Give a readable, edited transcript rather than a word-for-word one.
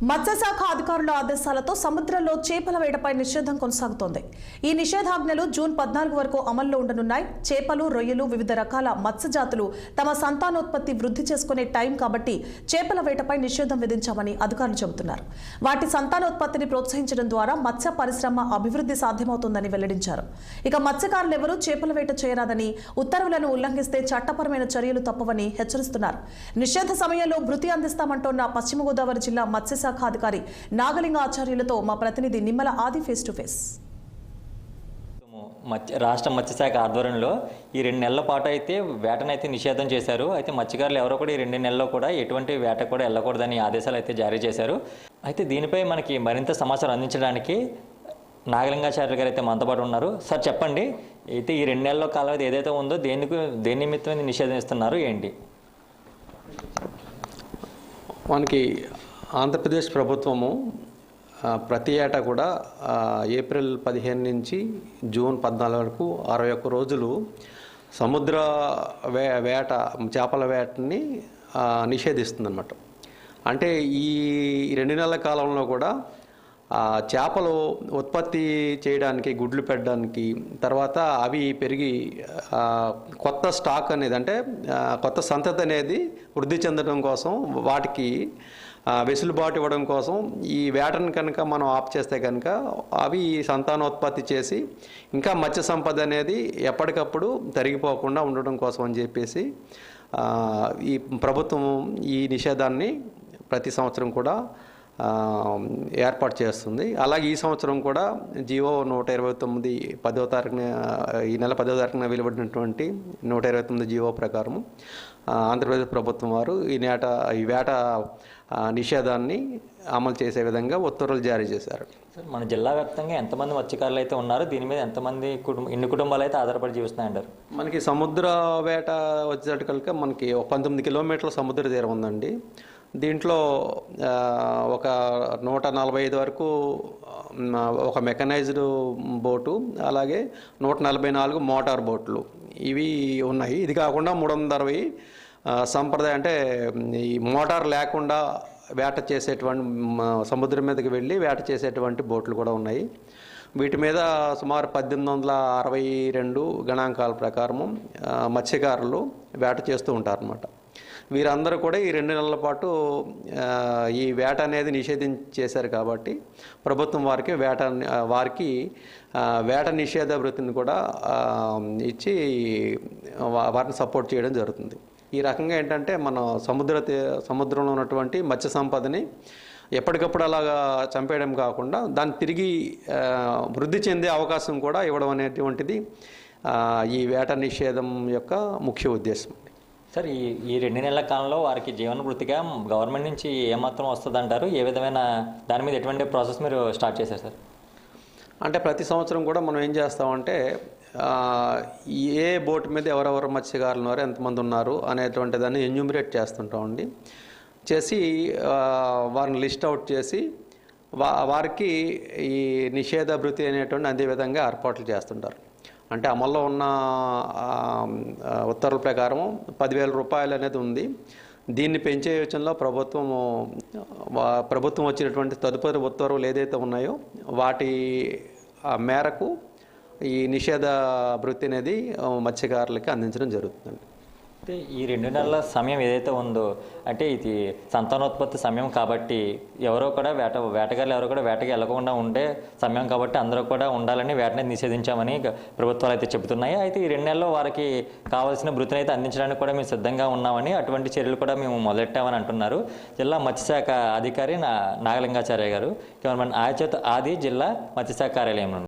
మత్స్యశాఖ అధికారుల ఆదేశాలతో సముద్రంలో చేపల వేటపై నిషేధం కొనసాగుతోంది. ఈ నిషేధాజ్ఞలు జూన్ 14 వరకు అమల్లో ఉండనున్నాయి. చేపలు, రొయ్యలు, వివిధ రకాల మత్స్య జాతులు తమ సంతానోత్పత్తి వృద్ధి చేసుకునే టైం కాబట్టి చేపల వేటపై నిషేధం విధించామని అధికారులు చెబుతున్నారు. వాటి సంతానోత్పత్తిని ప్రోత్సహించడం ద్వారా మత్స్య పరిశ్రమ అభివృద్ధి సాధ్యమవుతుందని వెల్లడించారు. ఇక మత్స్యకారులెవరూ చేపల వేట చేయరాదని, ఉత్తర్వులను ఉల్లంఘిస్తే చట్టపరమైన చర్యలు తప్పవని హెచ్చరిస్తున్నారు. నిషేధ సమయంలో భృతి అందిస్తామంటోన్న పశ్చిమ గోదావరి జిల్లా మత్స్యశాఖ అధికారి నాగలింగ ఆచార్యులతో మా ప్రతినిధి నిమ్మల ఆది ఫేస్ టు ఫేస్. రాష్ట్ర మత్స్యశాఖ ఆధ్వర్యంలో ఈ 2 నెలల పాటు అయితే వేటనైతే నిషేధం చేశారు. అయితే మత్స్యకారులు ఎవరో కూడా ఈ 2 నెలల్లో కూడా ఎటువంటి వేట కూడా వెళ్ళకూడదని ఆదేశాలు అయితే జారీ చేశారు. అయితే దీనిపై మనకి మరింత సమాచారం అందించడానికి నాగలింగాచార్యులు గారు అయితే మనతో పాటు ఉన్నారు. సార్ చెప్పండి, అయితే ఈ 2 నెలల కాలం ఏదైతే ఉందో దేని నిమిత్తం నిషేధం ఇస్తున్నారు ఏంటి? మనకి ఆంధ్రప్రదేశ్ ప్రభుత్వము ప్రతి ఏటా కూడా ఏప్రిల్ 15 నుంచి జూన్ 14 వరకు 61 రోజులు సముద్ర వేట, చేపల వేటని నిషేధిస్తుందన్నమాట. అంటే ఈ 2 నెలల కాలంలో కూడా చేపలు ఉత్పత్తి చేయడానికి, గుడ్లు పెట్టడానికి, తర్వాత అవి పెరిగి కొత్త స్టాక్ అనేది, అంటే కొత్త సంతతి అనేది వృద్ధి చెందడం కోసం, వాటికి వెసులుబాటు ఇవ్వడం కోసం ఈ వేటను కనుక మనం ఆఫ్ చేస్తే కనుక అవి సంతానోత్పత్తి చేసి ఇంకా మత్స్య సంపద అనేది ఎప్పటికప్పుడు తరిగిపోకుండా ఉండడం కోసం అని చెప్పేసి ఈ ప్రభుత్వం ఈ నిషేధాన్ని ప్రతి సంవత్సరం కూడా ఏర్పాటు చేస్తుంది. అలాగే ఈ సంవత్సరం కూడా జియో 129 10వ తారీఖున, ఈ నెల 10వ తారీఖున వెలువడినటువంటి 129 జియో ప్రకారం ఆంధ్రప్రదేశ్ ప్రభుత్వం వారు ఈ వేట నిషేధాన్ని అమలు చేసే విధంగా ఉత్తర్వులు జారీ చేశారు. సార్, మన జిల్లా వ్యాప్తంగా ఎంతమంది మత్స్యకారులు అయితే ఉన్నారు? దీని మీద ఎంతమంది ఎన్ని కుటుంబాలు అయితే ఆధారపడి జీవిస్తున్నాయంటారు? మనకి సముద్ర వేట వచ్చేటప్పటికి మనకి 19 కిలోమీటర్ల సముద్ర తీరం ఉందండి. దీంట్లో ఒక 145 వరకు ఒక మెకనైజ్డ్ బోటు, అలాగే 144 మోటార్ బోట్లు ఇవి ఉన్నాయి. ఇది కాకుండా 360 సంప్రదాయం, అంటే ఈ మోటార్ లేకుండా వేట చేసేటువంటి, సముద్రం మీదకి వెళ్ళి వేట చేసేటువంటి బోట్లు కూడా ఉన్నాయి. వీటి మీద సుమారు 1862 గణాంకాల ప్రకారము మత్స్యకారులు వేట చేస్తూ ఉంటారన్నమాట. వీరందరూ కూడా ఈ 2 నెలల పాటు ఈ వేట అనేది నిషేధించేశారు కాబట్టి ప్రభుత్వం వారికి వేట నిషేధ వృత్తిని కూడా ఇచ్చి వారిని సపోర్ట్ చేయడం జరుగుతుంది. ఈ రకంగా ఏంటంటే మన సముద్రంలో ఉన్నటువంటి మత్స్య సంపదని ఎప్పటికప్పుడు అలాగా చంపేయడం కాకుండా దాన్ని తిరిగి వృద్ధి చెందే అవకాశం కూడా ఇవ్వడం అనేటువంటిది ఈ వేట నిషేధం యొక్క ముఖ్య ఉద్దేశం. సార్, ఈ 2 నెలల కాలంలో వారికి జీవన వృత్తిగా గవర్నమెంట్ నుంచి ఏమాత్రం వస్తుంది అంటారు? ఏ విధమైన దాని మీద ఎటువంటి ప్రాసెస్ మీరు స్టార్ట్ చేశారు సార్? అంటే ప్రతి సంవత్సరం కూడా మనం ఏం చేస్తామంటే ఏ బోటు మీద ఎవరెవరు మత్స్యకారులు ఉన్నారు, ఎంతమంది ఉన్నారు అనేటువంటి దాన్ని ఎన్యూమరేట్ చేస్తుంటామండి. చేసి వారిని లిస్ట్ అవుట్ చేసి వారికి ఈ నిషేధ భృతి అనేటువంటి అదే విధంగా ఏర్పాట్లు చేస్తుంటారు. అంటే అమల్లో ఉన్న ఉత్తర్వుల ప్రకారం 10,000 రూపాయలు అనేది ఉంది. దీన్ని పెంచే యోచనలో ప్రభుత్వం వచ్చినటువంటి తదుపరి ఉత్తర్వులు ఏదైతే ఉన్నాయో వాటి మేరకు ఈ నిషేధ భృతి అనేది మత్స్యకారులకి అందించడం జరుగుతుందండి. అంటే ఈ 2 నెలల సమయం ఏదైతే ఉందో, అంటే ఇది సంతానోత్పత్తి సమయం కాబట్టి ఎవరో కూడా వేటగాళ్ళు ఎవరో కూడా వేటకి వెళ్ళకుండా ఉండే సమయం కాబట్టి అందరూ కూడా ఉండాలని వేటని నిషేధించామని ప్రభుత్వాలు అయితే చెబుతున్నాయి. అయితే ఈ 2 నెలల్లో వారికి కావాల్సిన భృతిని అయితే అందించడానికి కూడా మేము సిద్ధంగా ఉన్నామని, అటువంటి చర్యలు కూడా మేము మొదలెట్టామని అంటున్నారు జిల్లా మత్స్యశాఖ అధికారి నాగలింగాచార్య గారు. కెమెరామెన్ ఆది, జిల్లా మత్స్యశాఖ కార్యాలయం.